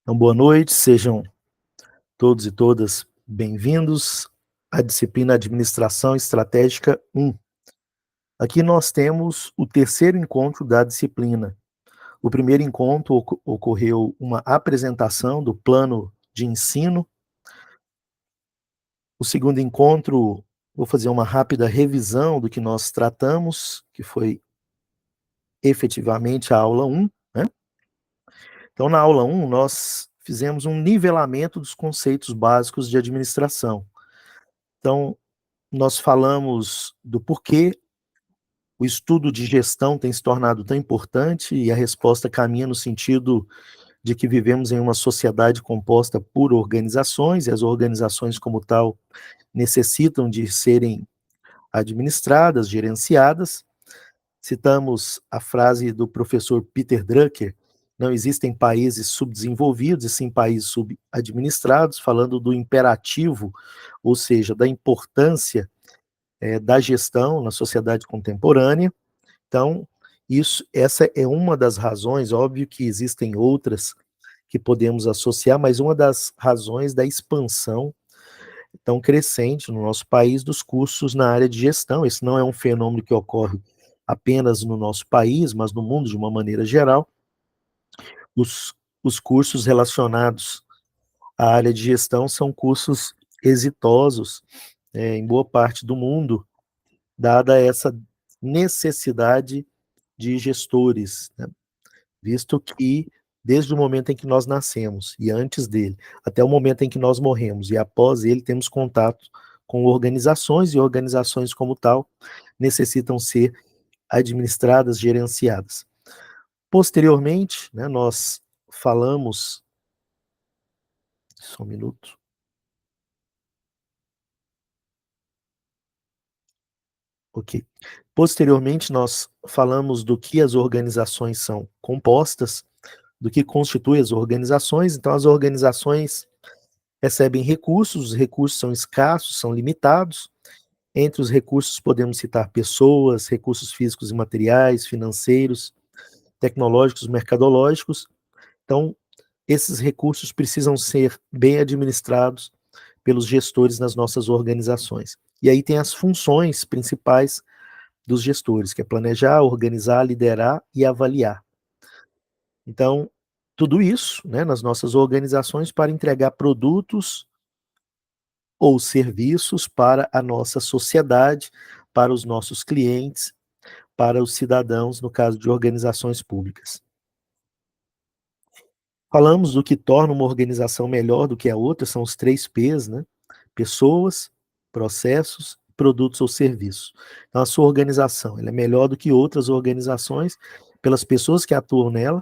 Então, boa noite, sejam todos e todas bem-vindos à disciplina Administração Estratégica 1. Aqui nós temos o terceiro encontro da disciplina. O primeiro encontro ocorreu uma apresentação do plano de ensino. O segundo encontro, vou fazer uma rápida revisão do que nós tratamos, que foi efetivamente a aula 1, né? Então, na aula 1, nós fizemos um nivelamento dos conceitos básicos de administração. Então, nós falamos do porquê o estudo de gestão tem se tornado tão importante e a resposta caminha no sentido de que vivemos em uma sociedade composta por organizações e as organizações como tal necessitam de serem administradas, gerenciadas. Citamos a frase do professor Peter Drucker: não existem países subdesenvolvidos, e sim países subadministrados, falando do imperativo, ou seja, da importância da gestão na sociedade contemporânea. Então, essa é uma das razões, óbvio que existem outras que podemos associar, mas uma das razões da expansão tão crescente no nosso país dos cursos na área de gestão. Esse não é um fenômeno que ocorre apenas no nosso país, mas no mundo de uma maneira geral. Os cursos relacionados à área de gestão são cursos exitosos em boa parte do mundo, dada essa necessidade de gestores, né? Visto que desde o momento em que nós nascemos e antes dele, até o momento em que nós morremos e após ele, temos contato com organizações, e organizações como tal necessitam ser administradas, gerenciadas. Posteriormente, né, nós falamos, só um minuto. Ok. Posteriormente, nós falamos do que as organizações são compostas, do que constitui as organizações. Então, as organizações recebem recursos, os recursos são escassos, são limitados. Entre os recursos podemos citar pessoas, recursos físicos e materiais, financeiros, tecnológicos, mercadológicos. Então, esses recursos precisam ser bem administrados pelos gestores nas nossas organizações. E aí tem as funções principais dos gestores, que é planejar, organizar, liderar e avaliar. Então, tudo isso, né, nas nossas organizações para entregar produtos ou serviços para a nossa sociedade, para os nossos clientes, para os cidadãos, no caso de organizações públicas. Falamos do que torna uma organização melhor do que a outra, são os 3 P's, né? Pessoas, processos, produtos ou serviços. Então, a sua organização, ela é melhor do que outras organizações pelas pessoas que atuam nela,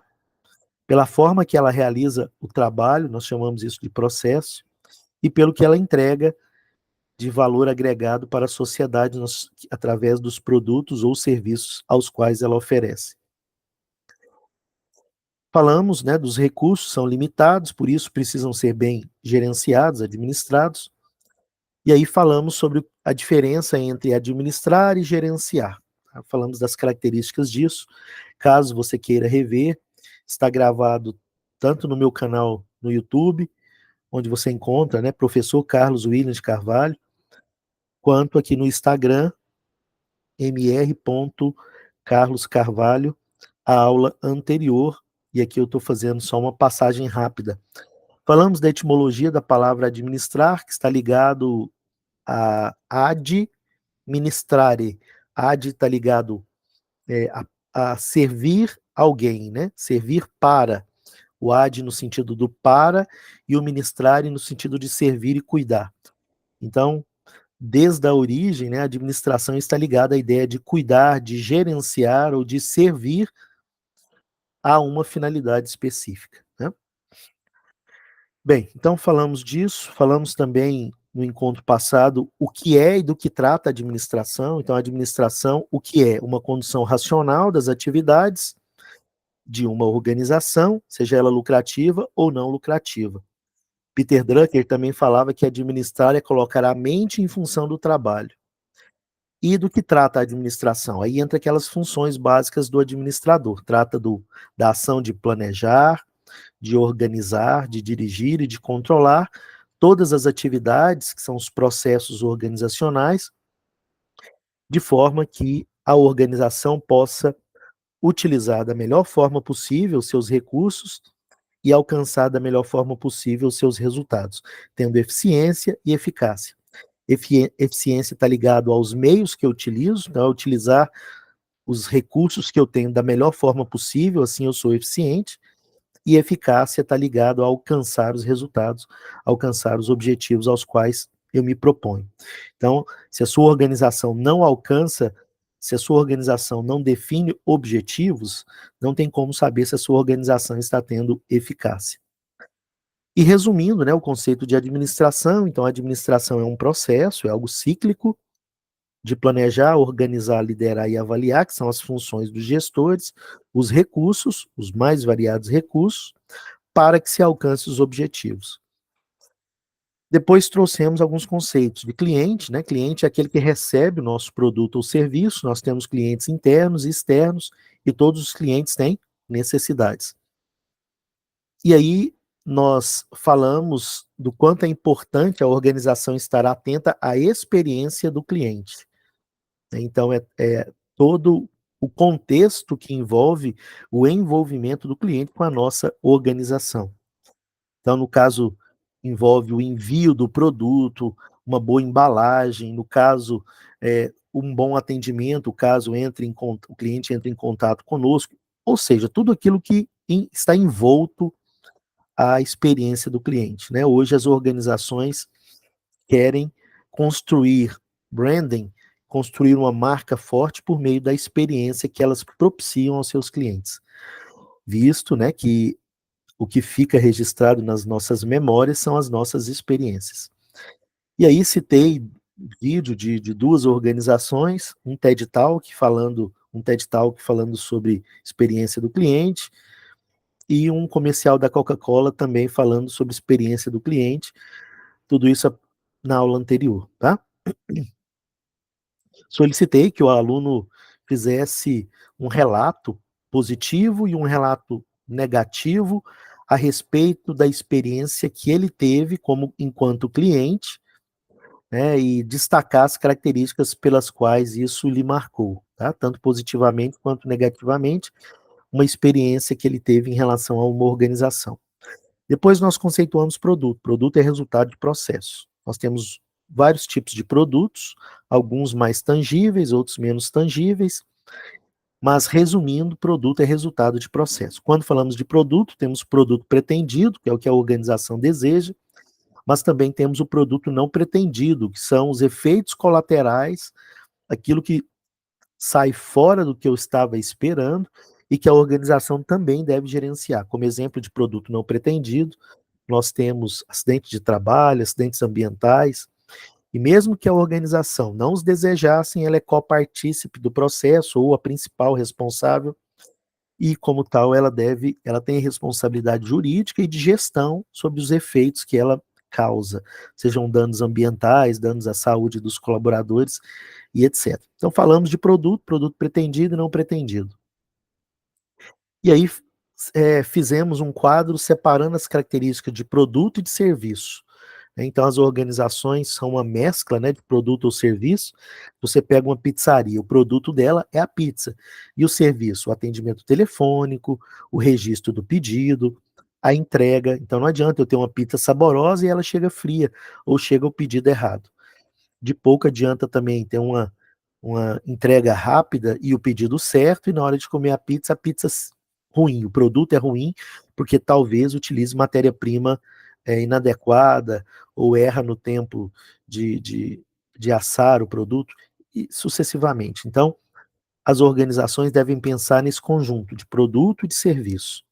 pela forma que ela realiza o trabalho, nós chamamos isso de processo, e pelo que ela entrega de valor agregado para a sociedade através dos produtos ou serviços aos quais ela oferece. Falamos, né, dos recursos são limitados, por isso precisam ser bem gerenciados, administrados. E aí falamos sobre a diferença entre administrar e gerenciar. Falamos das características disso. Caso você queira rever, está gravado tanto no meu canal no YouTube, onde você encontra, né, professor Carlos William de Carvalho, quanto aqui no Instagram, mr.carloscarvalho, a aula anterior, e aqui eu estou fazendo só uma passagem rápida. Falamos da etimologia da palavra administrar, que está ligado a administrare. Ad está ligado a servir alguém, né? Servir para. O ad no sentido do para e o ministrare no sentido de servir e cuidar. Então, desde a origem, né, a administração está ligada à ideia de cuidar, de gerenciar ou de servir a uma finalidade específica, né? Bem, então falamos disso, falamos também no encontro passado o que é e do que trata a administração. Então, a administração, o que é? Uma condução racional das atividades de uma organização, seja ela lucrativa ou não lucrativa. Peter Drucker também falava que administrar é colocar a mente em função do trabalho. E do que trata a administração? Aí entra aquelas funções básicas do administrador. Trata da ação de planejar, de organizar, de dirigir e de controlar todas as atividades, que são os processos organizacionais, de forma que a organização possa utilizar da melhor forma possível seus recursos e alcançar da melhor forma possível seus resultados, tendo eficiência e eficácia. Eficiência está ligado aos meios que eu utilizo, então, utilizar os recursos que eu tenho da melhor forma possível, assim eu sou eficiente, e eficácia está ligado a alcançar os resultados, alcançar os objetivos aos quais eu me proponho. Então, se a sua organização não alcança, se a sua organização não define objetivos, não tem como saber se a sua organização está tendo eficácia. E resumindo, né, o conceito de administração, então a administração é um processo, é algo cíclico, de planejar, organizar, liderar e avaliar, que são as funções dos gestores, os recursos, os mais variados recursos, para que se alcance os objetivos. Depois trouxemos alguns conceitos de cliente, né? Cliente é aquele que recebe o nosso produto ou serviço, nós temos clientes internos e externos, e todos os clientes têm necessidades. E aí nós falamos do quanto é importante a organização estar atenta à experiência do cliente. Então, é todo o contexto que envolve o envolvimento do cliente com a nossa organização. Então, no caso, envolve o envio do produto, uma boa embalagem, no caso, um bom atendimento, caso o cliente entre em contato conosco, ou seja, tudo aquilo que está envolto à experiência do cliente, né? Hoje as organizações querem construir branding, construir uma marca forte por meio da experiência que elas propiciam aos seus clientes. Visto, né, que o que fica registrado nas nossas memórias são as nossas experiências. E aí citei vídeo de duas organizações, um TED Talk falando sobre experiência do cliente, e um comercial da Coca-Cola também falando sobre experiência do cliente, tudo isso na aula anterior, tá? Solicitei que o aluno fizesse um relato positivo e um relato negativo a respeito da experiência que ele teve como enquanto cliente, né, e destacar as características pelas quais isso lhe marcou, tá? Tanto positivamente quanto negativamente, uma experiência que ele teve em relação a uma organização. Depois nós conceituamos produto. Produto é resultado de processo. Nós temos vários tipos de produtos, alguns mais tangíveis, outros menos tangíveis, mas resumindo, produto é resultado de processo. Quando falamos de produto, temos o produto pretendido, que é o que a organização deseja, mas também temos o produto não pretendido, que são os efeitos colaterais, aquilo que sai fora do que eu estava esperando e que a organização também deve gerenciar. Como exemplo de produto não pretendido, nós temos acidentes de trabalho, acidentes ambientais, e mesmo que a organização não os desejasse, ela é copartícipe do processo ou a principal responsável, e como tal ela tem responsabilidade jurídica e de gestão sobre os efeitos que ela causa, sejam danos ambientais, danos à saúde dos colaboradores e etc. Então falamos de produto, produto pretendido e não pretendido. E aí fizemos um quadro separando as características de produto e de serviço. Então as organizações são uma mescla, né, de produto ou serviço. Você pega uma pizzaria, o produto dela é a pizza. E o serviço, o atendimento telefônico, o registro do pedido, a entrega. Então não adianta eu ter uma pizza saborosa e ela chega fria, ou chega o pedido errado. De pouco adianta também ter uma entrega rápida e o pedido certo, e na hora de comer a pizza ruim, o produto é ruim, porque talvez utilize matéria-prima inadequada, ou erra no tempo de assar o produto, e sucessivamente. Então, as organizações devem pensar nesse conjunto de produto e de serviço.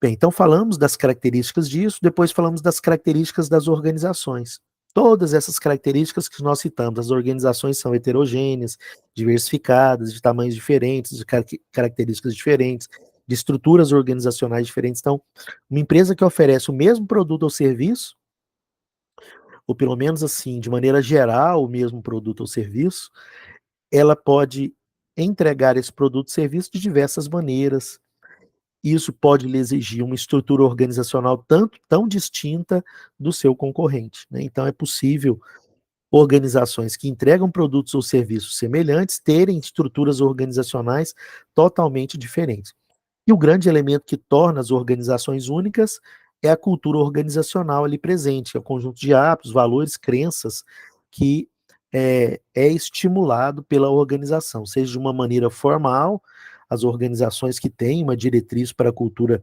Bem, então falamos das características disso, depois falamos das características das organizações. Todas essas características que nós citamos, as organizações são heterogêneas, diversificadas, de tamanhos diferentes, de características diferentes, de estruturas organizacionais diferentes. Então, uma empresa que oferece o mesmo produto ou serviço, ou pelo menos assim, de maneira geral, o mesmo produto ou serviço, ela pode entregar esse produto ou serviço de diversas maneiras, isso pode lhe exigir uma estrutura organizacional tanto tão distinta do seu concorrente, né. Então é possível organizações que entregam produtos ou serviços semelhantes terem estruturas organizacionais totalmente diferentes. E o grande elemento que torna as organizações únicas é a cultura organizacional ali presente, é o conjunto de hábitos, valores, crenças que é estimulado pela organização, seja de uma maneira formal, as organizações que têm uma diretriz para a cultura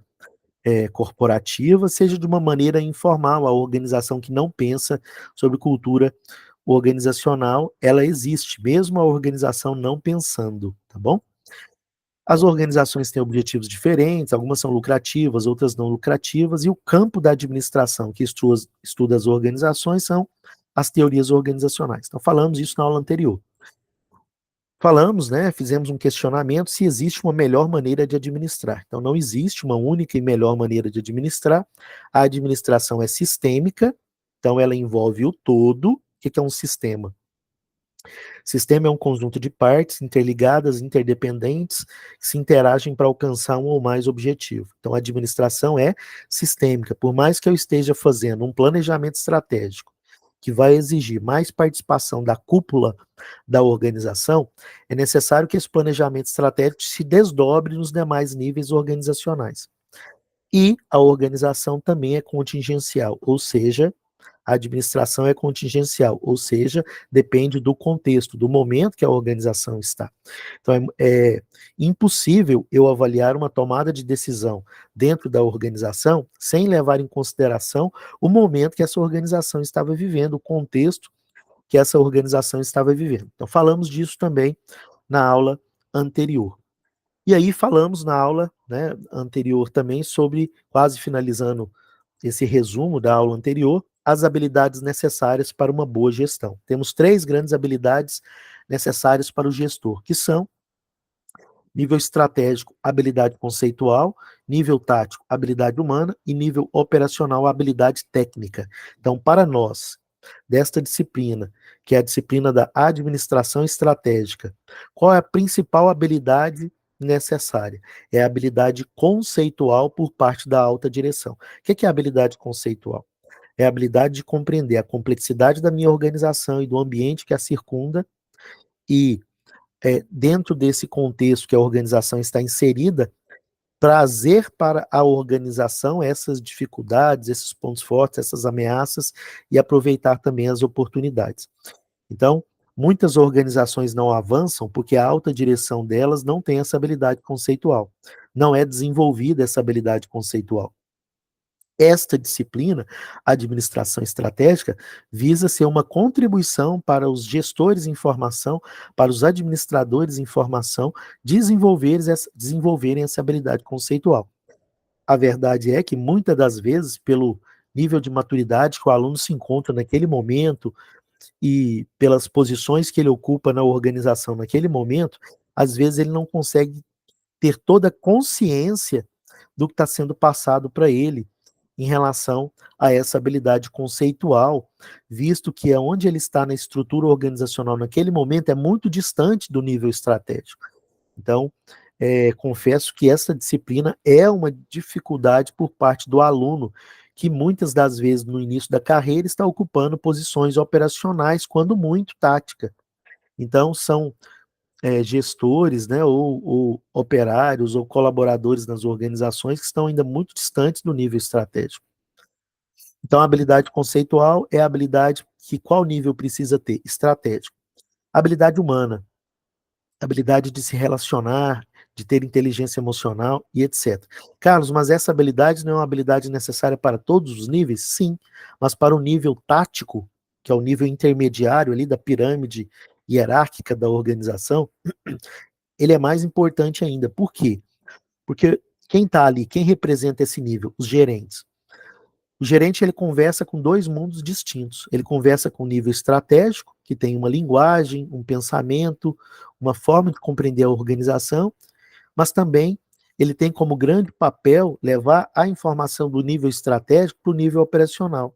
corporativa, seja de uma maneira informal, a organização que não pensa sobre cultura organizacional, ela existe, mesmo a organização não pensando, tá bom? As organizações têm objetivos diferentes, algumas são lucrativas, outras não lucrativas, e o campo da administração que estuda as organizações são as teorias organizacionais. Então, falamos isso na aula anterior. Falamos, né, fizemos um questionamento se existe uma melhor maneira de administrar. Então, não existe uma única e melhor maneira de administrar. A administração é sistêmica, então ela envolve o todo. O que é um sistema? Sistema é um conjunto de partes interligadas, interdependentes, que se interagem para alcançar um ou mais objetivos. Então, a administração é sistêmica. Por mais que eu esteja fazendo um planejamento estratégico que vai exigir mais participação da cúpula da organização, é necessário que esse planejamento estratégico se desdobre nos demais níveis organizacionais. E a organização também é contingencial, ou seja, a administração é contingencial, ou seja, depende do contexto, do momento que a organização está. Então, é impossível eu avaliar uma tomada de decisão dentro da organização sem levar em consideração o momento que essa organização estava vivendo, o contexto que essa organização estava vivendo. Então, falamos disso também na aula anterior. E aí falamos na aula, né, anterior também sobre, quase finalizando esse resumo da aula anterior, as habilidades necessárias para uma boa gestão. Temos 3 grandes habilidades necessárias para o gestor, que são nível estratégico, habilidade conceitual, nível tático, habilidade humana e nível operacional, habilidade técnica. Então, para nós, desta disciplina, que é a disciplina da administração estratégica, qual é a principal habilidade necessária? É a habilidade conceitual por parte da alta direção. O que é a habilidade conceitual? É a habilidade de compreender a complexidade da minha organização e do ambiente que a circunda e dentro desse contexto que a organização está inserida, trazer para a organização essas dificuldades, esses pontos fortes, essas ameaças e aproveitar também as oportunidades. Então, muitas organizações não avançam porque a alta direção delas não tem essa habilidade conceitual. Não é desenvolvida essa habilidade conceitual. Esta disciplina, administração estratégica, visa ser uma contribuição para os gestores em formação, para os administradores em formação, desenvolverem essa habilidade conceitual. A verdade é que, muitas das vezes, pelo nível de maturidade que o aluno se encontra naquele momento e pelas posições que ele ocupa na organização naquele momento, às vezes ele não consegue ter toda a consciência do que está sendo passado para ele em relação a essa habilidade conceitual, visto que aonde ele está na estrutura organizacional naquele momento é muito distante do nível estratégico. Então, confesso que essa disciplina é uma dificuldade por parte do aluno, que muitas das vezes no início da carreira está ocupando posições operacionais, quando muito tática. Então, são gestores, né, ou operários ou colaboradores nas organizações que estão ainda muito distantes do nível estratégico. Então, a habilidade conceitual é a habilidade que qual nível precisa ter? Estratégico. Habilidade humana, habilidade de se relacionar, de ter inteligência emocional e etc. Carlos, mas essa habilidade não é uma habilidade necessária para todos os níveis? Sim, mas para o nível tático, que é o nível intermediário ali da pirâmide hierárquica da organização, ele é mais importante ainda. Por quê? Porque quem está ali, quem representa esse nível? Os gerentes. O gerente ele conversa com 2 mundos distintos. Ele conversa com o nível estratégico, que tem uma linguagem, um pensamento, uma forma de compreender a organização, mas também ele tem como grande papel levar a informação do nível estratégico para o nível operacional.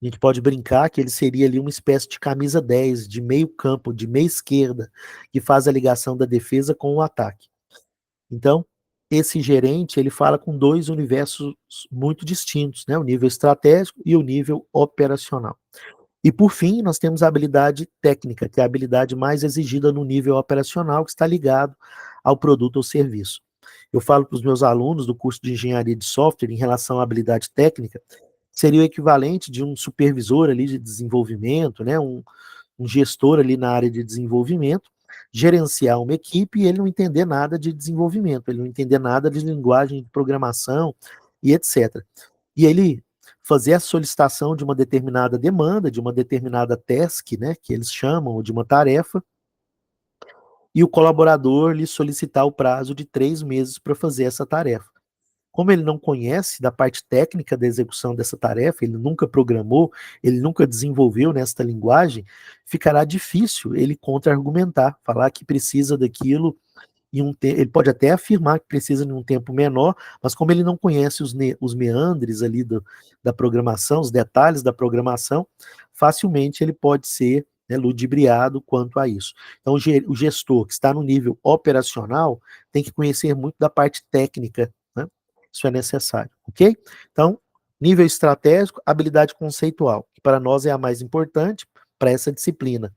A gente pode brincar que ele seria ali uma espécie de camisa 10, de meio campo, de meia esquerda, que faz a ligação da defesa com o ataque. Então, esse gerente, ele fala com 2 universos muito distintos, né, o nível estratégico e o nível operacional. E por fim, nós temos a habilidade técnica, que é a habilidade mais exigida no nível operacional, que está ligado ao produto ou serviço. Eu falo para os meus alunos do curso de engenharia de software em relação à habilidade técnica, seria o equivalente de um supervisor ali de desenvolvimento, né, um gestor ali na área de desenvolvimento, gerenciar uma equipe e ele não entender nada de desenvolvimento, ele não entender nada de linguagem de programação e etc. E ele fazer a solicitação de uma determinada demanda, de uma determinada task, né, que eles chamam, ou de uma tarefa, e o colaborador lhe solicitar o prazo de 3 meses para fazer essa tarefa. Como ele não conhece da parte técnica da execução dessa tarefa, ele nunca programou, ele nunca desenvolveu nesta linguagem, ficará difícil ele contra-argumentar, falar que precisa daquilo ele pode até afirmar que precisa de um tempo menor, mas como ele não conhece os meandres ali da programação, os detalhes da programação, facilmente ele pode ser, né, ludibriado quanto a isso. Então, o gestor que está no nível operacional tem que conhecer muito da parte técnica, né? Isso é necessário, ok? Então, nível estratégico, habilidade conceitual, que para nós é a mais importante para essa disciplina,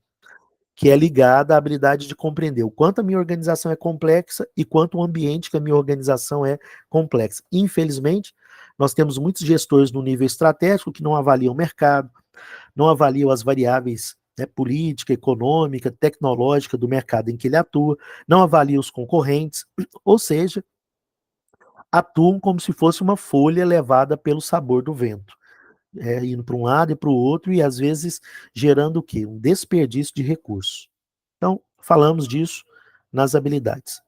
que é ligada à habilidade de compreender o quanto a minha organização é complexa e quanto o ambiente que a minha organização é complexa. Infelizmente, nós temos muitos gestores no nível estratégico que não avaliam o mercado, não avaliam as variáveis, né, política, econômica, tecnológica do mercado em que ele atua, não avaliam os concorrentes, ou seja, atuam como se fosse uma folha levada pelo sabor do vento, indo para um lado e para o outro e às vezes gerando o quê? Um desperdício de recursos. Então, falamos disso nas habilidades.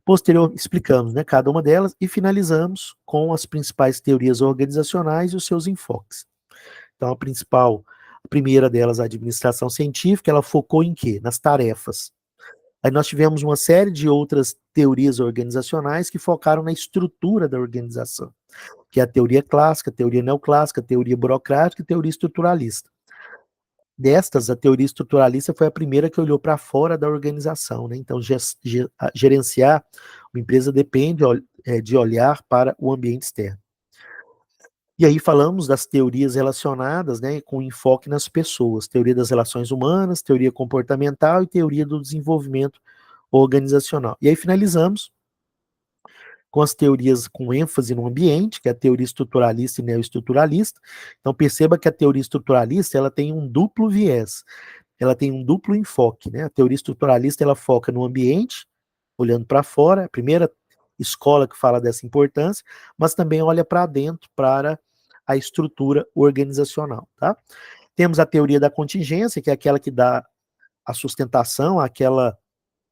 Posterior, explicamos, né, cada uma delas e finalizamos com as principais teorias organizacionais e os seus enfoques. Então, a primeira delas, a administração científica, ela focou em quê? Nas tarefas. Aí nós tivemos uma série de outras teorias organizacionais que focaram na estrutura da organização, que é a teoria clássica, a teoria neoclássica, a teoria burocrática e a teoria estruturalista. Destas, a teoria estruturalista foi a primeira que olhou para fora da organização, né? Então, gerenciar uma empresa depende de olhar para o ambiente externo. E aí falamos das teorias relacionadas, né, com enfoque nas pessoas, teoria das relações humanas, teoria comportamental e teoria do desenvolvimento organizacional. E aí finalizamos com as teorias com ênfase no ambiente, que é a teoria estruturalista e neoestruturalista. Então perceba que a teoria estruturalista ela tem um duplo viés, ela tem um duplo enfoque, né? A teoria estruturalista ela foca no ambiente, olhando para fora, a primeira escola que fala dessa importância, mas também olha para dentro, para a estrutura organizacional, tá? Temos a teoria da contingência, que é aquela que dá a sustentação, aquela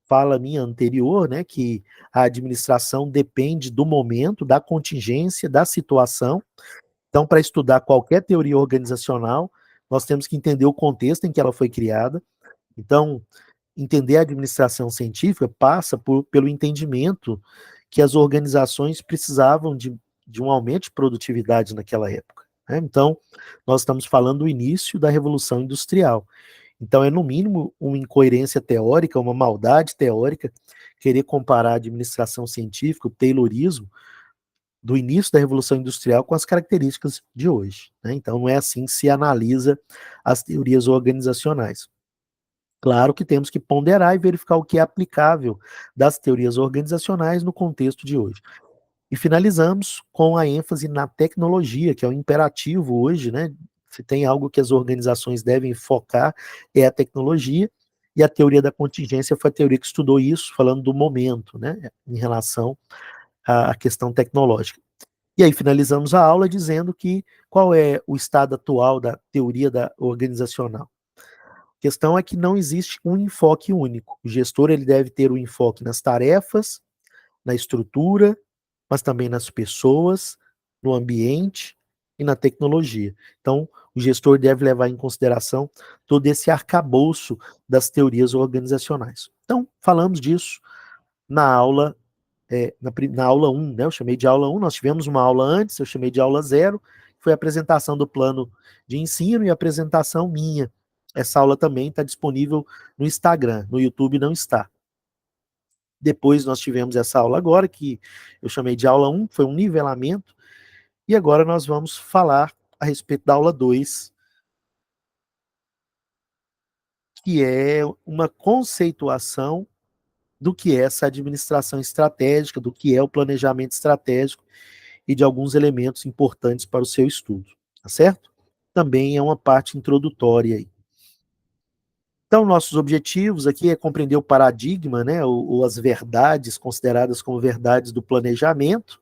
fala minha anterior, né, que a administração depende do momento, da contingência, da situação. Então, para estudar qualquer teoria organizacional, nós temos que entender o contexto em que ela foi criada. Então, entender a administração científica passa pelo entendimento que as organizações precisavam de um aumento de produtividade naquela época, né? Então, nós estamos falando do início da Revolução Industrial. Então, é no mínimo uma incoerência teórica, uma maldade teórica, querer comparar a administração científica, o Taylorismo, do início da Revolução Industrial com as características de hoje, né? Então, não é assim que se analisa as teorias organizacionais. Claro que temos que ponderar e verificar o que é aplicável das teorias organizacionais no contexto de hoje. E finalizamos com a ênfase na tecnologia, que é o imperativo hoje, né? Se tem algo que as organizações devem focar, é a tecnologia, e a teoria da contingência foi a teoria que estudou isso, falando do momento, né? Em relação à questão tecnológica. E aí finalizamos a aula dizendo que qual é o estado atual da teoria organizacional. A questão é que não existe um enfoque único. O gestor ele deve ter o enfoque nas tarefas, na estrutura, mas também nas pessoas, no ambiente e na tecnologia. Então, o gestor deve levar em consideração todo esse arcabouço das teorias organizacionais. Então, falamos disso na aula, na aula 1, né? Eu chamei de aula 1, nós tivemos uma aula antes, eu chamei de aula 0, foi a apresentação do plano de ensino e a apresentação minha. Essa aula também está disponível no Instagram, no YouTube não está. Depois nós tivemos essa aula agora, que eu chamei de aula 1, foi um nivelamento, e agora nós vamos falar a respeito da aula 2, que é uma conceituação do que é essa administração estratégica, do que é o planejamento estratégico e de alguns elementos importantes para o seu estudo, tá certo? Também é uma parte introdutória aí. Então, nossos objetivos aqui é compreender o paradigma, né, ou as verdades consideradas como verdades do planejamento.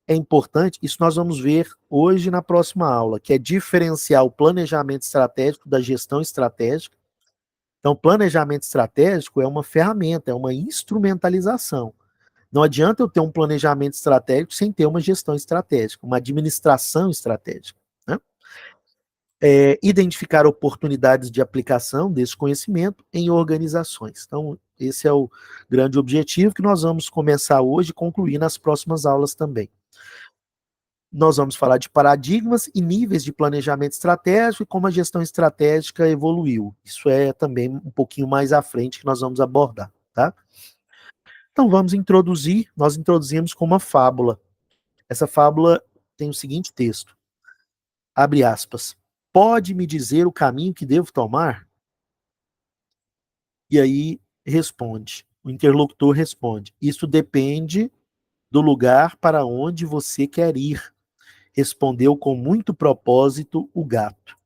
É importante, isso nós vamos ver hoje na próxima aula, que é diferenciar o planejamento estratégico da gestão estratégica. Então, planejamento estratégico é uma ferramenta, é uma instrumentalização. Não adianta eu ter um planejamento estratégico sem ter uma gestão estratégica, uma administração estratégica, né? Identificar oportunidades de aplicação desse conhecimento em organizações. Então, esse é o grande objetivo que nós vamos começar hoje e concluir nas próximas aulas também. Nós vamos falar de paradigmas e níveis de planejamento estratégico e como a gestão estratégica evoluiu. Isso é também um pouquinho mais à frente que nós vamos abordar, tá? Então vamos introduzir, nós introduzimos com uma fábula. Essa fábula tem o seguinte texto, abre aspas, pode me dizer o caminho que devo tomar? E aí responde, o interlocutor responde, isso depende do lugar para onde você quer ir, respondeu com muito propósito o gato.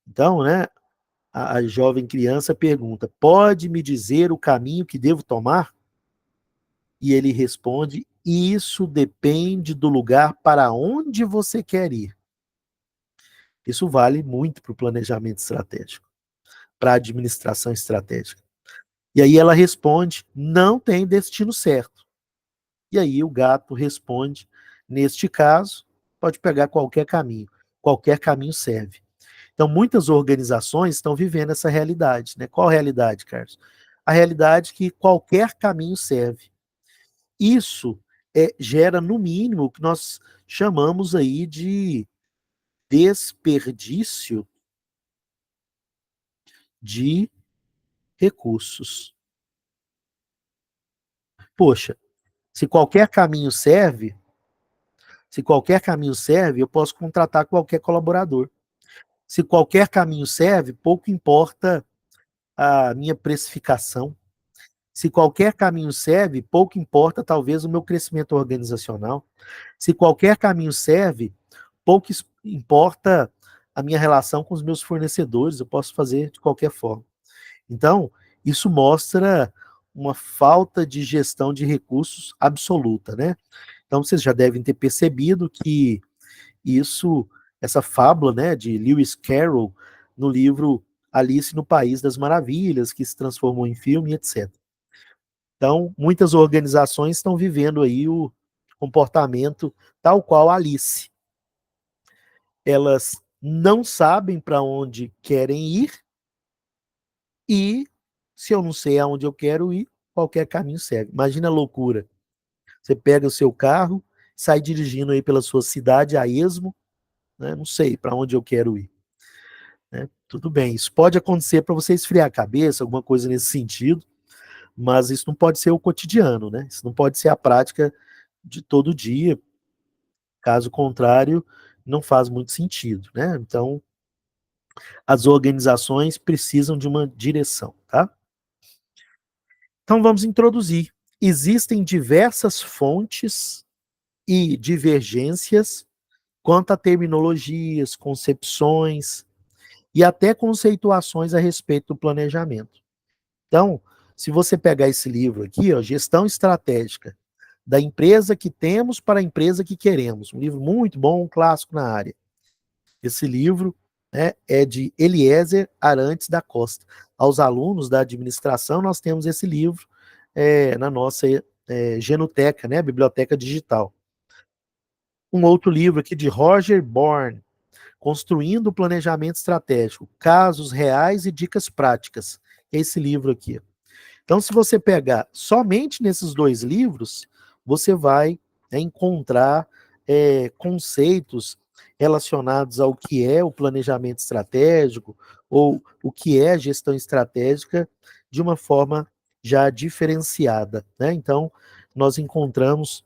Então, né, a jovem criança pergunta, pode me dizer o caminho que devo tomar? E ele responde, isso depende do lugar para onde você quer ir. Isso vale muito para o planejamento estratégico, para a administração estratégica. E aí ela responde, não tem destino certo. E aí o gato responde, neste caso, pode pegar qualquer caminho serve. Então, muitas organizações estão vivendo essa realidade, né? Qual a realidade, Carlos? A realidade que qualquer caminho serve. Isso gera, no mínimo, o que nós chamamos aí de desperdício de recursos. Poxa, se qualquer caminho serve, eu posso contratar qualquer colaborador. Se qualquer caminho serve, pouco importa a minha precificação. Se qualquer caminho serve, pouco importa talvez o meu crescimento organizacional. Se qualquer caminho serve, pouco importa a minha relação com os meus fornecedores, eu posso fazer de qualquer forma. Então, isso mostra uma falta de gestão de recursos absoluta, né? Então, vocês já devem ter percebido que isso, essa fábula, né, de Lewis Carroll, no livro Alice no País das Maravilhas, que se transformou em filme, etc. Então, muitas organizações estão vivendo aí o comportamento tal qual Alice. Elas não sabem para onde querem ir e, se eu não sei aonde eu quero ir, qualquer caminho serve. Imagina a loucura. Você pega o seu carro, sai dirigindo aí pela sua cidade a esmo, né? Não sei para onde eu quero ir. Né? Tudo bem, isso pode acontecer para você esfriar a cabeça, alguma coisa nesse sentido, mas isso não pode ser o cotidiano, né? Isso não pode ser a prática de todo dia. Caso contrário, não faz muito sentido, né? Então, as organizações precisam de uma direção, tá? Então, vamos introduzir. Existem diversas fontes e divergências quanto a terminologias, concepções e até conceituações a respeito do planejamento. Então, se você pegar esse livro aqui, ó, Gestão Estratégica, da empresa que temos para a empresa que queremos, um livro muito bom, um clássico na área. Esse livro, né, é de Eliezer Arantes da Costa. Aos alunos da administração, nós temos esse livro na nossa Genoteca, né, Biblioteca Digital. Um outro livro aqui de Roger Bourne, Construindo o Planejamento Estratégico, Casos Reais e Dicas Práticas. É esse livro aqui. Então, se você pegar somente nesses dois livros, você vai encontrar conceitos relacionados ao que é o planejamento estratégico ou o que é a gestão estratégica de uma forma já diferenciada, né? Então, nós encontramos,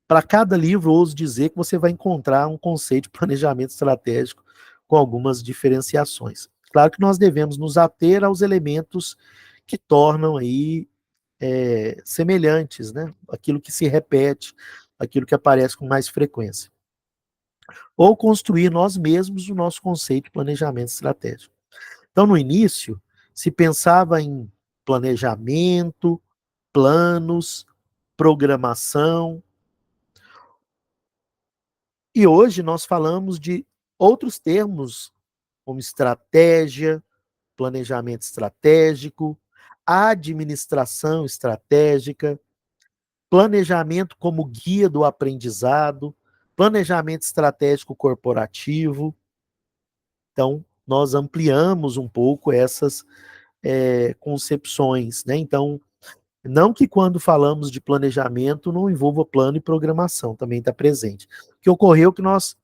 para cada livro, ouso dizer que você vai encontrar um conceito de planejamento estratégico com algumas diferenciações. Claro que nós devemos nos ater aos elementos que tornam aí semelhantes, né? Aquilo que se repete, aquilo que aparece com mais frequência. Ou construir nós mesmos o nosso conceito de planejamento estratégico. Então, no início, se pensava em planejamento, planos, programação, e hoje nós falamos de outros termos, como estratégia, planejamento estratégico, administração estratégica, planejamento como guia do aprendizado, planejamento estratégico corporativo. Então, nós ampliamos um pouco essas concepções, né? Então, não que quando falamos de planejamento não envolva plano e programação, também está presente. O que ocorreu é que nós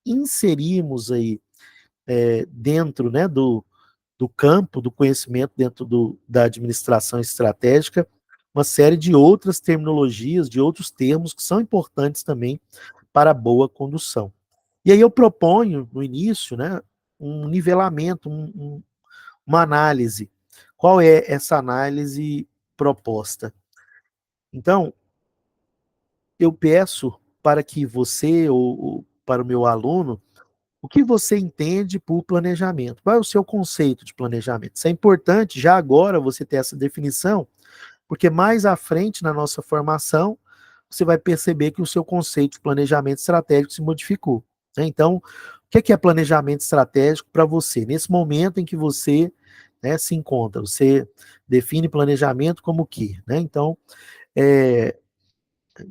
inserimos aí dentro, né, do campo do conhecimento, dentro da administração estratégica, uma série de outras terminologias, de outros termos que são importantes também para a boa condução. E aí eu proponho, no início, né, um nivelamento, uma análise. Qual é essa análise proposta? Então, eu peço para que você, ou para o meu aluno, o que você entende por planejamento? Qual é o seu conceito de planejamento? Isso é importante já agora você ter essa definição, porque mais à frente na nossa formação, você vai perceber que o seu conceito de planejamento estratégico se modificou, né? Então, o que é planejamento estratégico para você? Nesse momento em que você, né, se encontra, você define planejamento como o quê, né? Então, é,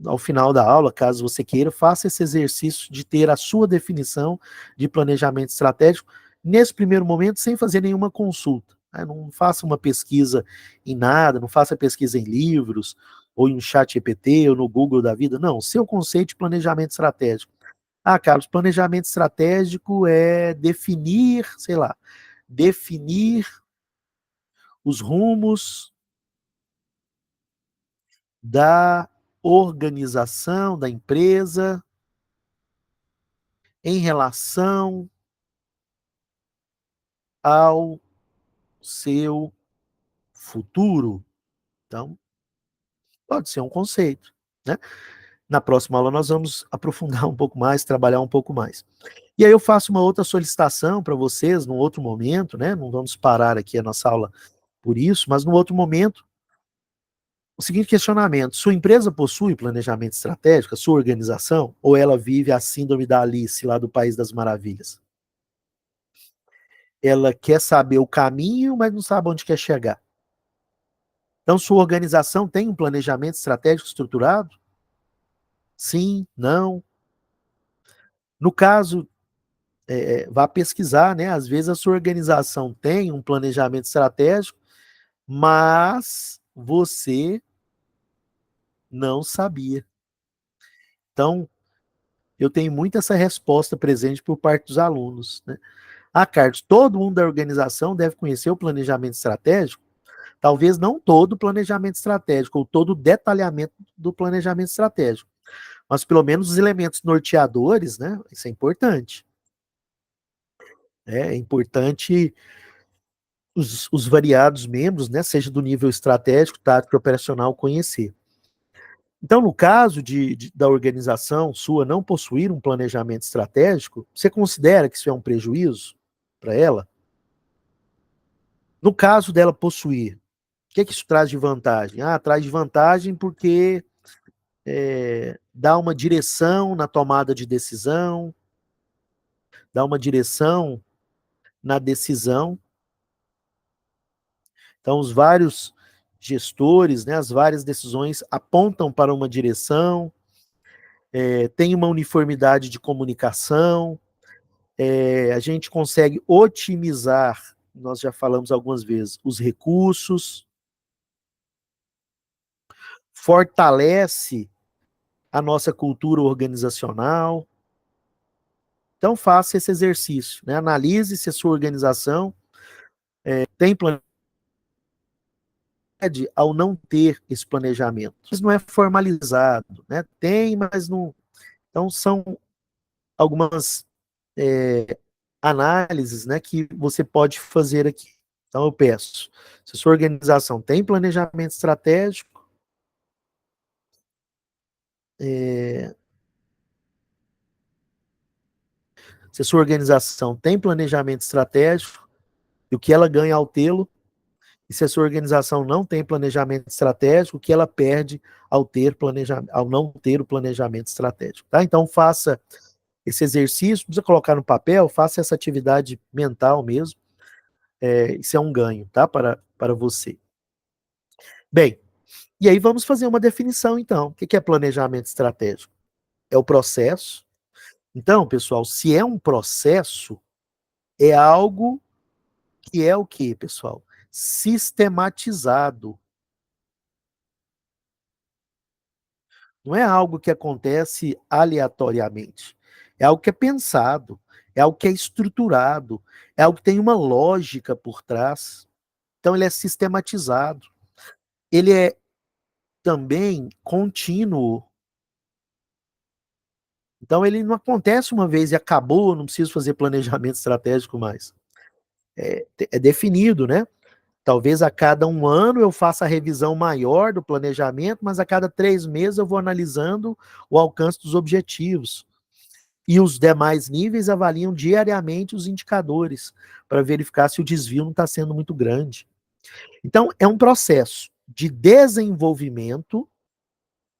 ao final da aula, caso você queira, faça esse exercício de ter a sua definição de planejamento estratégico, nesse primeiro momento, sem fazer nenhuma consulta, né? Não faça uma pesquisa em nada, não faça pesquisa em livros, ou em um chat GPT, ou no Google da vida, não, seu conceito de planejamento estratégico. Ah, Carlos, planejamento estratégico é definir, sei lá, definir os rumos da organização da empresa em relação ao seu futuro. Então, pode ser um conceito, né? Na próxima aula nós vamos aprofundar um pouco mais, trabalhar um pouco mais. E aí eu faço uma outra solicitação para vocês, num outro momento, né? Não vamos parar aqui a nossa aula por isso, mas num outro momento, o seguinte questionamento: sua empresa possui planejamento estratégico, a sua organização, ou ela vive a síndrome da Alice, lá do País das Maravilhas? Ela quer saber o caminho, mas não sabe onde quer chegar. Então, sua organização tem um planejamento estratégico estruturado? Sim, não. No caso, vá pesquisar, né? Às vezes a sua organização tem um planejamento estratégico, mas você não sabia. Então, eu tenho muito essa resposta presente por parte dos alunos, né? Ah, Carlos, todo mundo da organização deve conhecer o planejamento estratégico? Talvez não todo o planejamento estratégico, ou todo o detalhamento do planejamento estratégico, mas pelo menos os elementos norteadores, né? Isso é importante. É importante os variados membros, né, seja do nível estratégico, tático e operacional, conhecer. Então, no caso da organização sua não possuir um planejamento estratégico, você considera que isso é um prejuízo para ela? No caso dela possuir, o que isso traz de vantagem? Ah, traz de vantagem porque dá uma direção na tomada de decisão, dá uma direção na decisão. Então, os vários gestores, né, as várias decisões apontam para uma direção, tem uma uniformidade de comunicação, a gente consegue otimizar, nós já falamos algumas vezes, os recursos, fortalece a nossa cultura organizacional. Então, faça esse exercício, né? Analise se a sua organização tem planejamento ao não ter esse planejamento. Isso não é formalizado, né? Tem, mas não. Então, são algumas análises, né, que você pode fazer aqui. Então, eu peço, se a sua organização tem planejamento estratégico, se a sua organização tem planejamento estratégico, e o que ela ganha ao tê-lo, e se a sua organização não tem planejamento estratégico, o que ela perde ao ter ao não ter o planejamento estratégico. Tá? Então, faça esse exercício, precisa colocar no papel, faça essa atividade mental mesmo, isso é um ganho, tá? Para você. Bem, e aí vamos fazer uma definição, então. O que é planejamento estratégico? É o processo. Então, pessoal, se é um processo, é algo que é o quê, pessoal? Sistematizado. Não é algo que acontece aleatoriamente. É algo que é pensado, é algo que é estruturado, é algo que tem uma lógica por trás. Então, ele é sistematizado. Ele é também contínuo. Então, ele não acontece uma vez e acabou, não preciso fazer planejamento estratégico mais. É definido, né? Talvez a cada um ano eu faça a revisão maior do planejamento, mas a cada 3 meses eu vou analisando o alcance dos objetivos. E os demais níveis avaliam diariamente os indicadores para verificar se o desvio não está sendo muito grande. Então, é um processo de desenvolvimento.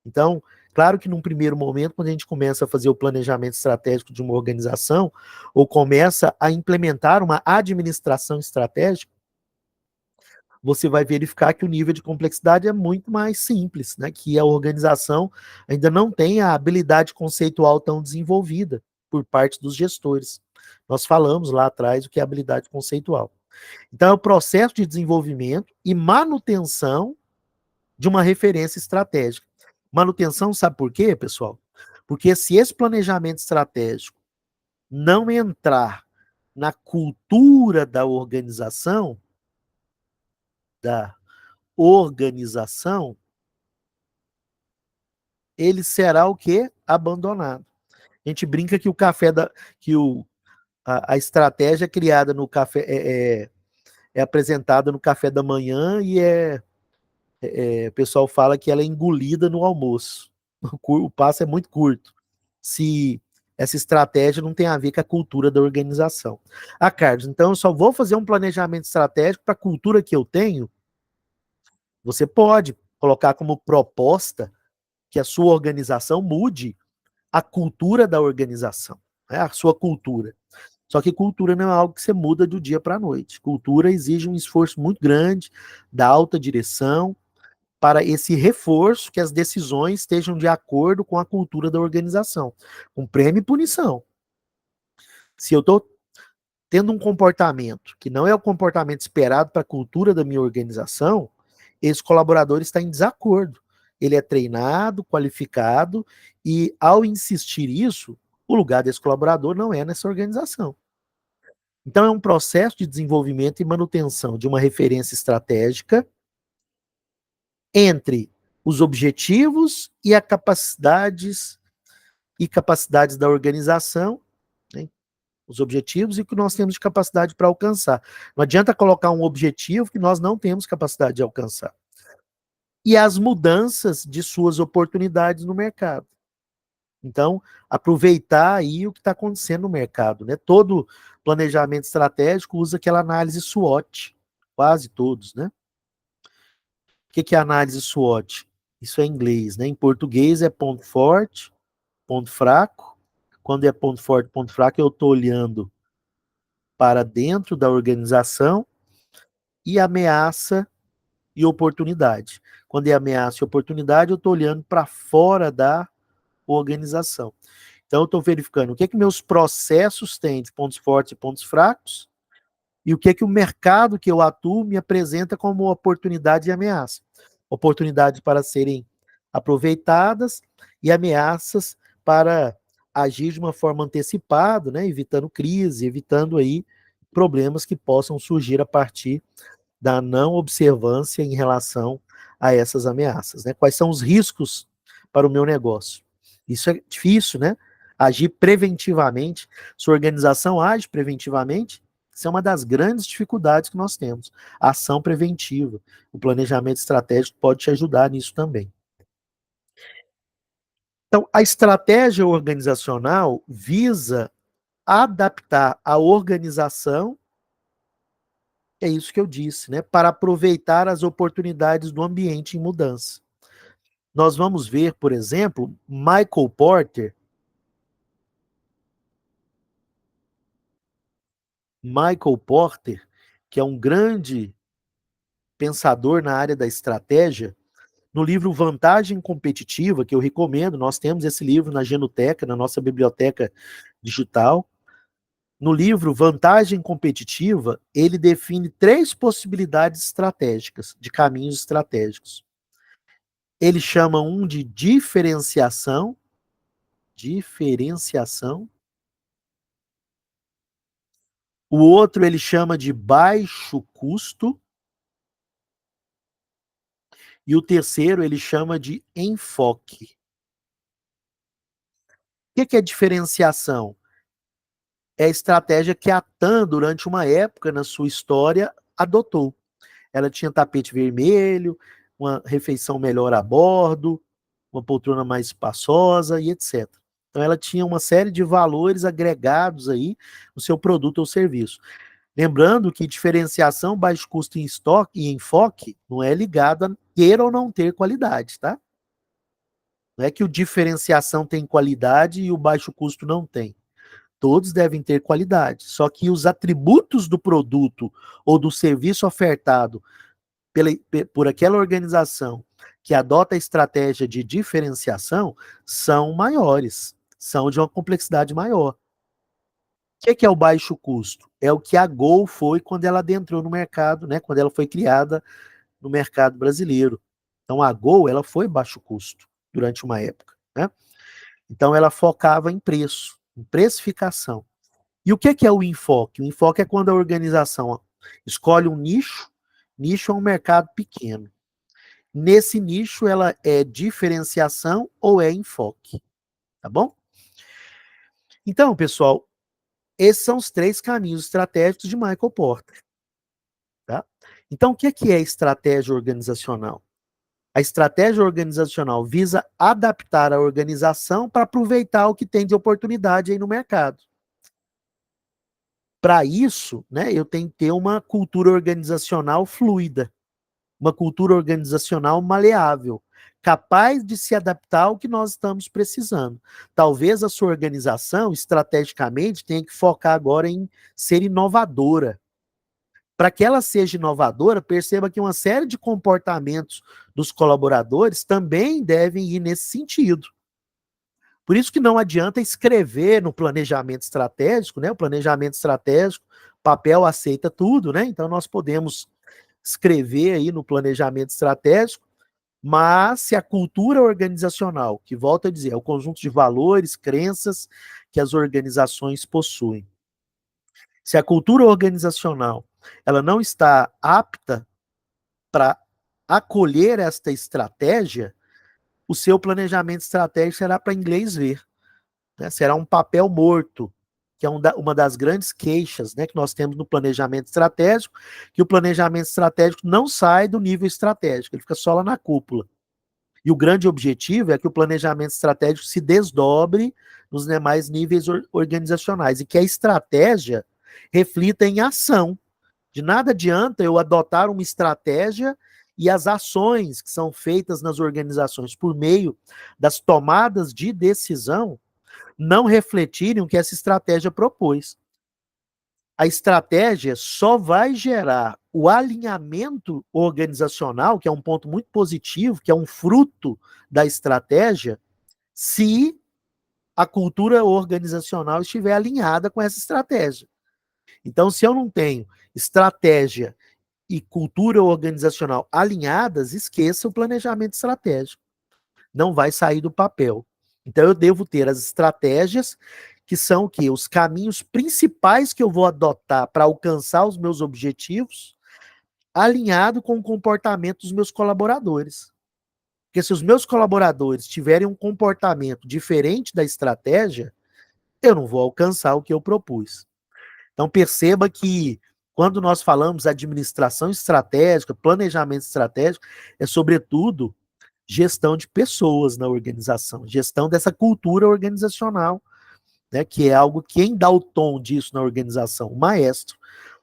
Então, claro que num primeiro momento, quando a gente começa a fazer o planejamento estratégico de uma organização, ou começa a implementar uma administração estratégica, você vai verificar que o nível de complexidade é muito mais simples, né? Que a organização ainda não tem a habilidade conceitual tão desenvolvida por parte dos gestores. Nós falamos lá atrás o que é habilidade conceitual. Então, é o processo de desenvolvimento e manutenção de uma referência estratégica. Manutenção, sabe por quê, pessoal? Porque se esse planejamento estratégico não entrar na cultura da organização, ele será o quê? Abandonado. A gente brinca que o café da, que a estratégia criada no café é apresentada no café da manhã e o pessoal fala que ela é engolida no almoço. O passo é muito curto. Se essa estratégia não tem a ver com a cultura da organização. Ah, Carlos, então eu só vou fazer um planejamento estratégico para a cultura que eu tenho? Você pode colocar como proposta que a sua organização mude a cultura da organização, né? A sua cultura. Só que cultura não é algo que você muda do dia para a noite. Cultura exige um esforço muito grande da alta direção para esse reforço que as decisões estejam de acordo com a cultura da organização, com prêmio e punição. Se eu estou tendo um comportamento que não é o comportamento esperado para a cultura da minha organização, esse colaborador está em desacordo. Ele é treinado, qualificado, e ao insistir isso, o lugar desse colaborador não é nessa organização. Então, é um processo de desenvolvimento e manutenção de uma referência estratégica entre os objetivos e as capacidades da organização, né? Os objetivos e o que nós temos de capacidade para alcançar. Não adianta colocar um objetivo que nós não temos capacidade de alcançar. E as mudanças de suas oportunidades no mercado. Então, aproveitar aí o que está acontecendo no mercado, né? Todo planejamento estratégico usa aquela análise SWOT, quase todos, né? O que é análise SWOT? Isso é em inglês, né? Em português é ponto forte, ponto fraco. Quando é ponto forte, ponto fraco, eu estou olhando para dentro da organização e ameaça e oportunidade. Quando é ameaça e oportunidade, eu estou olhando para fora da organização. Então, eu estou verificando o que meus processos têm de pontos fortes e pontos fracos e o que o mercado que eu atuo me apresenta como oportunidade e ameaça. Oportunidades para serem aproveitadas e ameaças para agir de uma forma antecipada, né, evitando crise, evitando aí problemas que possam surgir a partir da não observância em relação a essas ameaças, né? Quais são os riscos para o meu negócio? Isso é difícil, né? Agir preventivamente, sua organização age preventivamente, isso é uma das grandes dificuldades que nós temos. A ação preventiva, o planejamento estratégico pode te ajudar nisso também. Então, a estratégia organizacional visa adaptar a organização, é isso que eu disse, né, para aproveitar as oportunidades do ambiente em mudança. Nós vamos ver, por exemplo, Michael Porter, que é um grande pensador na área da estratégia, no livro Vantagem Competitiva, que eu recomendo, nós temos esse livro na Genoteca, na nossa biblioteca digital. No livro Vantagem Competitiva, ele define 3 possibilidades estratégicas, de caminhos estratégicos. Ele chama um de diferenciação. O outro ele chama de baixo custo. E o terceiro ele chama de enfoque. O que é diferenciação? É a estratégia que a TAM, durante uma época na sua história, adotou. Ela tinha tapete vermelho, uma refeição melhor a bordo, uma poltrona mais espaçosa e etc. Então ela tinha uma série de valores agregados aí no seu produto ou serviço. Lembrando que diferenciação, baixo custo em estoque e enfoque não é ligado a ter ou não ter qualidade, tá? Não é que o diferenciação tem qualidade e o baixo custo não tem. Todos devem ter qualidade. Só que os atributos do produto ou do serviço ofertado por aquela organização que adota a estratégia de diferenciação são maiores, são de uma complexidade maior. O que é o baixo custo? É o que a Gol foi quando ela adentrou no mercado, né? Quando ela foi criada no mercado brasileiro. Então a Gol ela foi baixo custo durante uma época, né? Então ela focava em preço, em precificação. E o que é o enfoque? O enfoque é quando a organização escolhe um nicho, nicho é um mercado pequeno. Nesse nicho, ela é diferenciação ou é enfoque, tá bom? Então, pessoal, esses são os 3 caminhos estratégicos de Michael Porter, tá? Então, o que é estratégia organizacional? A estratégia organizacional visa adaptar a organização para aproveitar o que tem de oportunidade aí no mercado. Para isso, né, eu tenho que ter uma cultura organizacional fluida, uma cultura organizacional maleável, capaz de se adaptar ao que nós estamos precisando. Talvez a sua organização, estrategicamente, tenha que focar agora em ser inovadora. Para que ela seja inovadora, perceba que uma série de comportamentos dos colaboradores também devem ir nesse sentido. Por isso que não adianta escrever no planejamento estratégico, né? O planejamento estratégico, papel aceita tudo, né? Então nós podemos escrever aí no planejamento estratégico, mas se a cultura organizacional, que volto a dizer, é o conjunto de valores, crenças que as organizações possuem. Se a cultura organizacional ela não está apta para acolher esta estratégia, o seu planejamento estratégico será para inglês ver, né? Será um papel morto, que é uma das grandes queixas, né, que nós temos no planejamento estratégico, que o planejamento estratégico não sai do nível estratégico, ele fica só lá na cúpula. E o grande objetivo é que o planejamento estratégico se desdobre nos demais níveis organizacionais e que a estratégia reflita em ação. De nada adianta eu adotar uma estratégia e as ações que são feitas nas organizações por meio das tomadas de decisão não refletirem o que essa estratégia propôs. A estratégia só vai gerar o alinhamento organizacional, que é um ponto muito positivo, que é um fruto da estratégia, se a cultura organizacional estiver alinhada com essa estratégia. Então, se eu não tenho estratégia e cultura organizacional alinhadas, esqueça o planejamento estratégico. Não vai sair do papel. Então, eu devo ter as estratégias que são o quê? Os caminhos principais que eu vou adotar para alcançar os meus objetivos, alinhado com o comportamento dos meus colaboradores. Porque se os meus colaboradores tiverem um comportamento diferente da estratégia, eu não vou alcançar o que eu propus. Então perceba que quando nós falamos administração estratégica, planejamento estratégico, é sobretudo gestão de pessoas na organização, gestão dessa cultura organizacional, né, que é algo, quem dá o tom disso na organização? O maestro.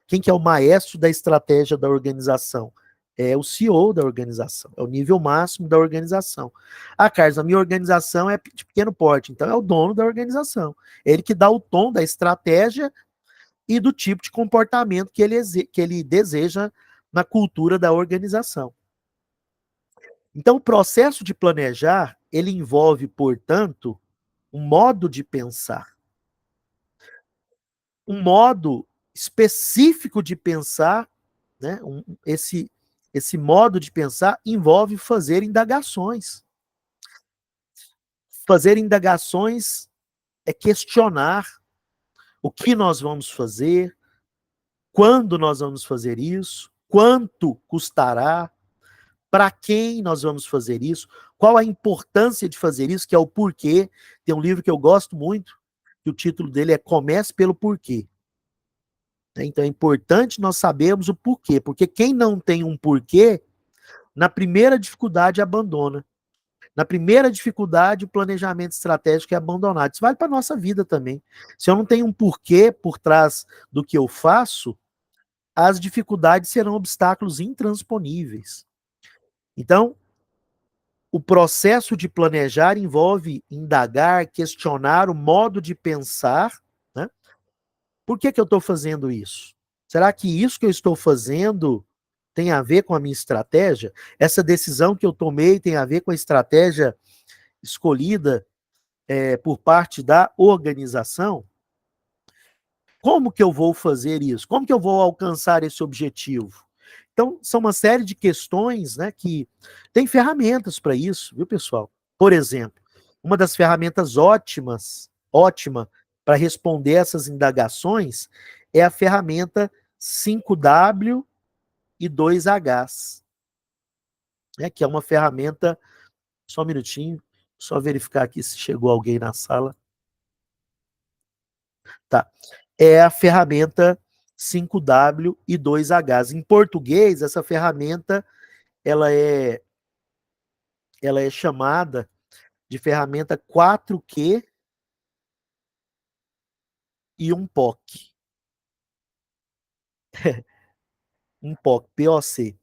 Quem que é o maestro da estratégia da organização? É o CEO da organização, é o nível máximo da organização. Ah, Carlos, a minha organização é de pequeno porte, então é o dono da organização. É ele que dá o tom da estratégia e do tipo de comportamento que ele deseja na cultura da organização. Então, o processo de planejar, ele envolve, portanto, um modo de pensar, um modo específico de pensar, né? Esse modo de pensar envolve fazer indagações. Fazer indagações é questionar o que nós vamos fazer, quando nós vamos fazer isso, quanto custará, para quem nós vamos fazer isso, qual a importância de fazer isso, que é o porquê. Tem um livro que eu gosto muito, que o título dele é Comece pelo Porquê. Então é importante nós sabermos o porquê, porque quem não tem um porquê, na primeira dificuldade abandona. Na primeira dificuldade, o planejamento estratégico é abandonado. Isso vale para a nossa vida também. Se eu não tenho um porquê por trás do que eu faço, as dificuldades serão obstáculos intransponíveis. Então, o processo de planejar envolve indagar, questionar o modo de pensar, né? Por que eu estou fazendo isso? Será que isso que eu estou fazendo tem a ver com a minha estratégia? Essa decisão que eu tomei tem a ver com a estratégia escolhida por parte da organização? Como que eu vou fazer isso? Como que eu vou alcançar esse objetivo? Então, são uma série de questões, né, que tem ferramentas para isso, viu, pessoal? Por exemplo, uma das ferramentas ótima para responder essas indagações é a ferramenta 5W e 2Hs, né, que é uma ferramenta, só um minutinho, só verificar aqui se chegou alguém na sala. Tá. É a ferramenta 5W e 2Hs. Em português, essa ferramenta ela é, ela é chamada de ferramenta 4Q e um POC. Um POC, POC.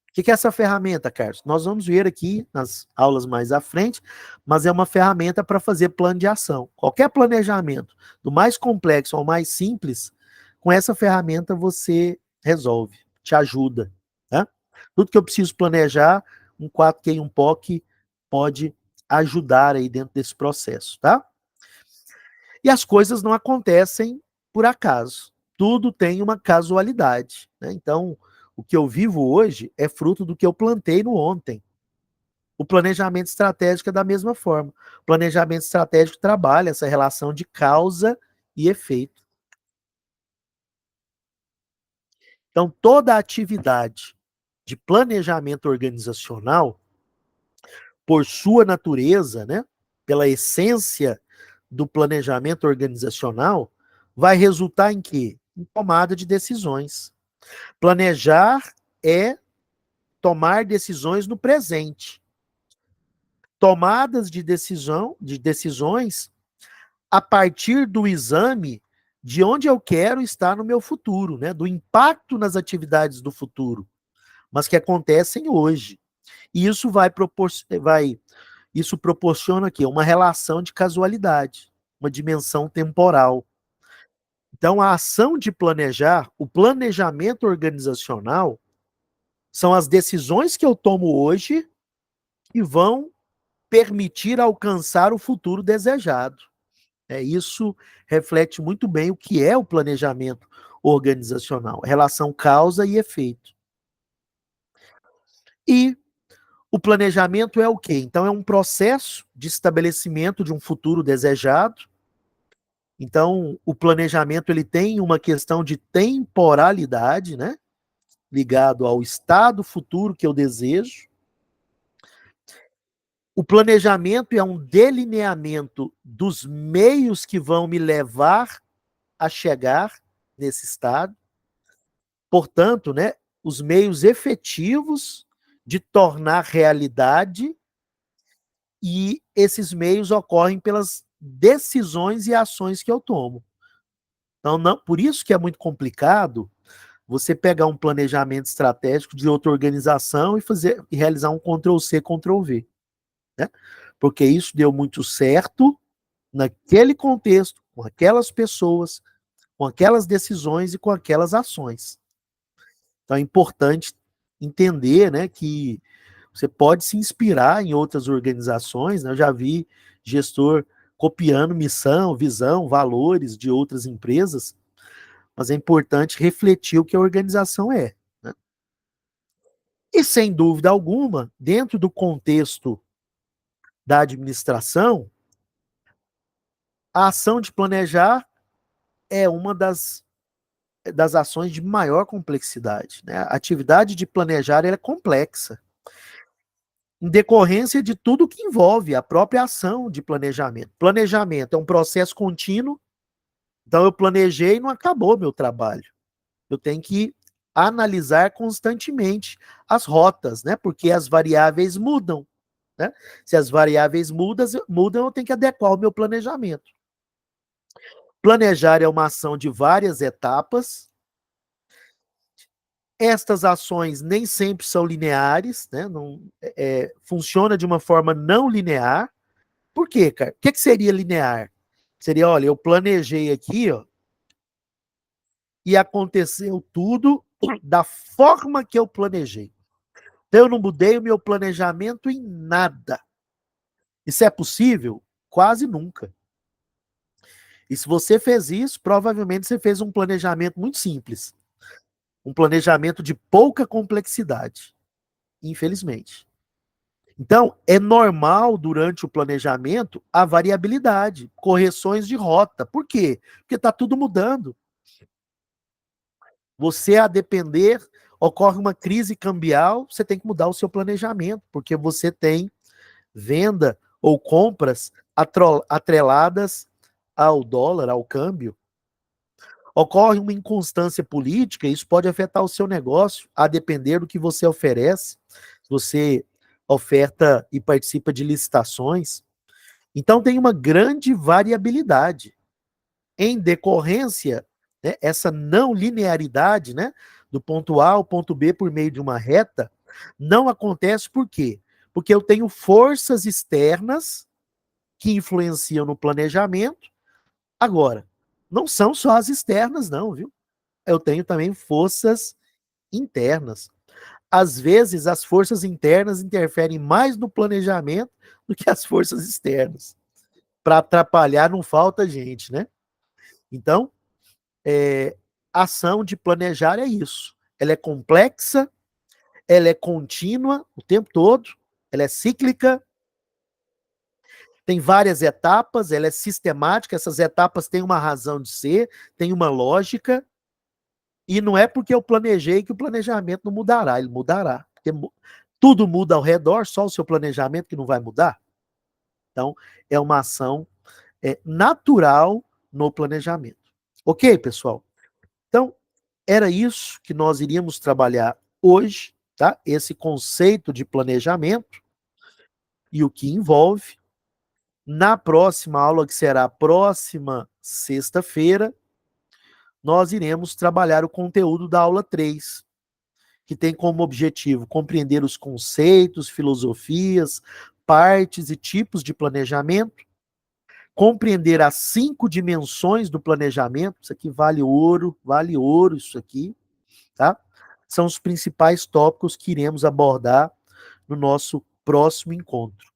O que é essa ferramenta, Carlos? Nós vamos ver aqui nas aulas mais à frente, mas é uma ferramenta para fazer plano de ação. Qualquer planejamento, do mais complexo ao mais simples, com essa ferramenta você resolve, te ajuda. Tá? Tudo que eu preciso planejar, um 4Q e um POC pode ajudar aí dentro desse processo, tá? E as coisas não acontecem por acaso. Tudo tem uma casualidade, né? Então, o que eu vivo hoje é fruto do que eu plantei no ontem. O planejamento estratégico é da mesma forma. O planejamento estratégico trabalha essa relação de causa e efeito. Então, toda atividade de planejamento organizacional, por sua natureza, né, pela essência do planejamento organizacional, vai resultar em quê? Em tomada de decisões. Planejar é tomar decisões no presente. Tomadas de decisões a partir do exame de onde eu quero estar no meu futuro, né? Do impacto nas atividades do futuro, mas que acontecem hoje. E isso proporciona aqui uma relação de casualidade, uma dimensão temporal. Então, a ação de planejar, o planejamento organizacional, são as decisões que eu tomo hoje que vão permitir alcançar o futuro desejado. Isso reflete muito bem o que é o planejamento organizacional, relação causa e efeito. E o planejamento é o quê? Então, é um processo de estabelecimento de um futuro desejado. Então, o planejamento ele tem uma questão de temporalidade, né? ligado ao estado futuro que eu desejo. O planejamento é um delineamento dos meios que vão me levar a chegar nesse estado. Portanto, né, os meios efetivos de tornar realidade, e esses meios ocorrem pelas decisões e ações que eu tomo. Então, não, por isso que é muito complicado você pegar um planejamento estratégico de outra organização e realizar um Ctrl+C, Ctrl+V, né? Porque isso deu muito certo naquele contexto, com aquelas pessoas, com aquelas decisões e com aquelas ações. Então é importante entender, né, que você pode se inspirar em outras organizações, né? Eu já vi gestor copiando missão, visão, valores de outras empresas, mas é importante refletir o que a organização é, né? E sem dúvida alguma, dentro do contexto da administração, a ação de planejar é uma das ações de maior complexidade, né? A atividade de planejar é complexa, em decorrência de tudo que envolve a própria ação de planejamento. Planejamento é um processo contínuo, então eu planejei e não acabou meu trabalho. Eu tenho que analisar constantemente as rotas, né? Porque as variáveis mudam, né? Se as variáveis mudam, eu tenho que adequar o meu planejamento. Planejar é uma ação de várias etapas. Estas ações nem sempre são lineares, né? Não, funciona de uma forma não linear. Por quê, cara? O que seria linear? Seria, olha, eu planejei aqui, ó, e aconteceu tudo da forma que eu planejei. Então, eu não mudei o meu planejamento em nada. Isso é possível? Quase nunca. E se você fez isso, provavelmente você fez um planejamento muito simples. Um planejamento de pouca complexidade, infelizmente. Então, é normal durante o planejamento a variabilidade, correções de rota. Por quê? Porque está tudo mudando. Você, a depender, ocorre uma crise cambial, você tem que mudar o seu planejamento, porque você tem venda ou compras atreladas ao dólar, ao câmbio. Ocorre uma inconstância política, isso pode afetar o seu negócio, a depender do que você oferece. Você oferta e participa de licitações. Então tem uma grande variabilidade. Em decorrência, né, essa não linearidade, né, do ponto A ao ponto B por meio de uma reta, não acontece por quê? Porque eu tenho forças externas que influenciam no planejamento. Agora, não são só as externas, não, viu? Eu tenho também forças internas. Às vezes, as forças internas interferem mais no planejamento do que as forças externas. Para atrapalhar, não falta gente, né? Então, a ação de planejar é isso. Ela é complexa, ela é contínua o tempo todo, ela é cíclica, tem várias etapas, ela é sistemática, essas etapas têm uma razão de ser, tem uma lógica, e não é porque eu planejei que o planejamento não mudará, ele mudará. Porque tudo muda ao redor, só o seu planejamento que não vai mudar. Então, é uma ação natural no planejamento. Ok, pessoal? Então, era isso que nós iríamos trabalhar hoje, tá? Esse conceito de planejamento e o que envolve. Na próxima aula, que será a próxima sexta-feira, nós iremos trabalhar o conteúdo da aula 3, que tem como objetivo compreender os conceitos, filosofias, partes e tipos de planejamento, compreender as 5 dimensões do planejamento. Isso aqui vale ouro isso aqui, tá? São os principais tópicos que iremos abordar no nosso próximo encontro.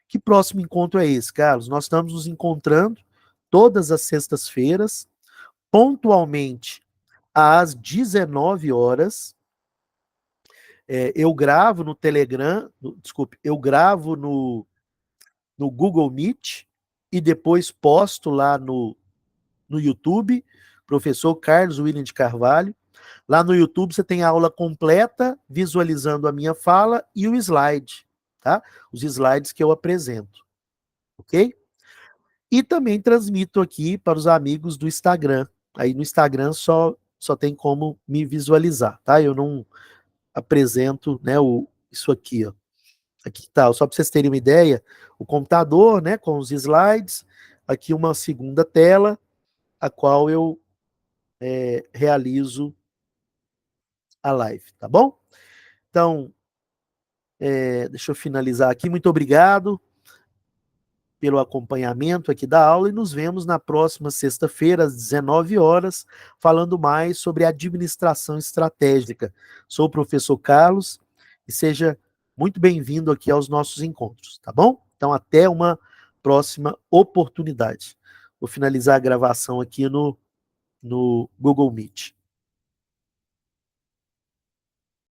Que próximo encontro é esse, Carlos? Nós estamos nos encontrando todas as sextas-feiras, pontualmente às 19 horas. Eu gravo no Telegram, eu gravo no Google Meet e depois posto lá no YouTube, professor Carlos William de Carvalho. Lá no YouTube você tem a aula completa, visualizando a minha fala e o slide, tá? Os slides que eu apresento, ok? E também transmito aqui para os amigos do Instagram. Aí no Instagram só tem como me visualizar, tá? Eu não apresento, né, isso aqui, ó. Aqui tá, só para vocês terem uma ideia, o computador, né, com os slides, aqui uma segunda tela, a qual eu realizo a live, tá bom? Então, deixa eu finalizar aqui. Muito obrigado pelo acompanhamento aqui da aula e nos vemos na próxima sexta-feira, às 19 horas, falando mais sobre administração estratégica. Sou o professor Carlos e seja muito bem-vindo aqui aos nossos encontros, tá bom? Então, até uma próxima oportunidade. Vou finalizar a gravação aqui no Google Meet.